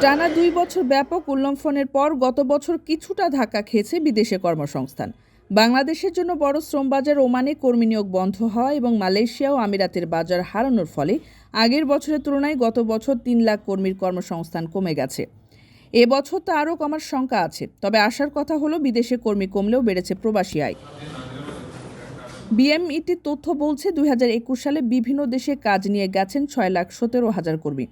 টানা ২ বছর ব্যাপক উল্লঙ্ঘনের পর গত বছর কিছুটা ধাক্কা খেয়েছে বিদেশে কর্মসংস্থান। বাংলাদেশের জন্য বড় শ্রমবাজার ওমানে কর্মী নিয়োগ বন্ধ হওয়া এবং মালয়েশিয়া ও আমিরাতের বাজার হারানোর ফলে আগের বছরের তুলনায় গত বছর ৩ লাখ কর্মীর কর্মসংস্থান কমে গেছে। এবছর তা আরও কমার শঙ্কা আছে, তবে আশার কথা হলো বিদেশে কর্মী কমলেও বেড়েছে প্রবাসী আয়। বিএমইটির তথ্য বলছে ২০২১ সালে বিভিন্ন দেশে কাজ নিয়ে গেছেন ৬,১৭,০০০ কর্মী।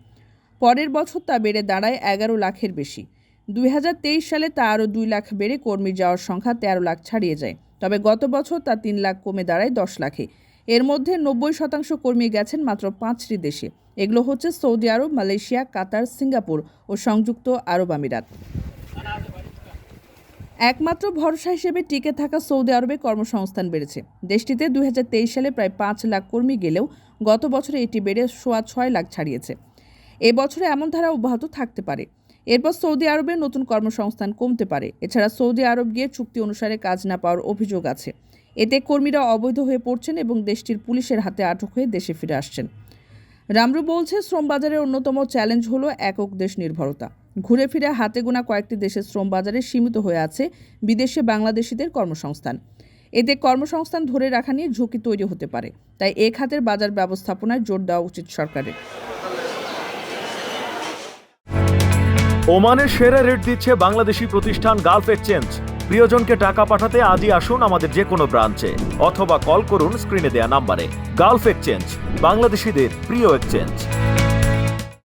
পরের বছর তা বেড়ে দাঁড়ায় ১১ লাখের বেশি। ২০২৩ সালে তা আরও ২ লাখ বেড়ে কর্মী যাওয়ার সংখ্যা ১৩ লাখ ছাড়িয়ে যায়। তবে গত বছর তা ৩ লাখ কমে দাঁড়ায় ১০ লাখে। এর মধ্যে ৯০% কর্মী গেছেন মাত্র ৫টি দেশে। এগুলো হচ্ছে সৌদি আরব, মালয়েশিয়া, কাতার, সিঙ্গাপুর ও সংযুক্ত আরব আমিরাত। একমাত্র ভরসা হিসেবে টিকে থাকা সৌদি আরবে কর্মসংস্থান বেড়েছে। দেশটিতে ২০২৩ সালে প্রায় ৫ লাখ কর্মী গেলেও গত বছরে এটি বেড়ে ৬.৫ লাখ ছাড়িয়েছে। এ বছরে এমন ধারা অব্যাহত থাকতে পারে। এরপর সৌদি আরবে নতুন কর্মসংস্থান কমতে পারে। এছাড়া সৌদি আরব গিয়ে চুক্তি অনুসারে কাজ না পাওয়ার অভিযোগ আছে। এতে কর্মীরা অবৈধ হয়ে পড়ছেন এবং দেশটির পুলিশের হাতে আটক হয়ে দেশে ফিরে আসছেন। রামরু বলছে, শ্রমবাজারের অন্যতম চ্যালেঞ্জ হলো একক দেশ নির্ভরতা। ঘুরে ফিরে হাতে গোনা কয়েকটি দেশের শ্রমবাজারে সীমিত হয়ে আছে বিদেশে বাংলাদেশিদের কর্মসংস্থান। এতে কর্মসংস্থান ধরে রাখা নিয়ে ঝুঁকি তৈরি হতে পারে। তাই এ খাতের বাজার ব্যবস্থাপনায় জোর দেওয়া উচিত সরকারের। ওমানের সেরা রেট দিচ্ছে বাংলাদেশি প্রতিষ্ঠান গালফ এক্সচেঞ্জ। প্রিয়জনকে টাকা পাঠাতে আজই আসুন আমাদের যে কোনো ব্রাঞ্চে অথবা কল করুন স্ক্রিনে দেয়া নাম্বারে। গালফ এক্সচেঞ্জ, বাংলাদেশিদের প্রিয় এক্সচেঞ্জ।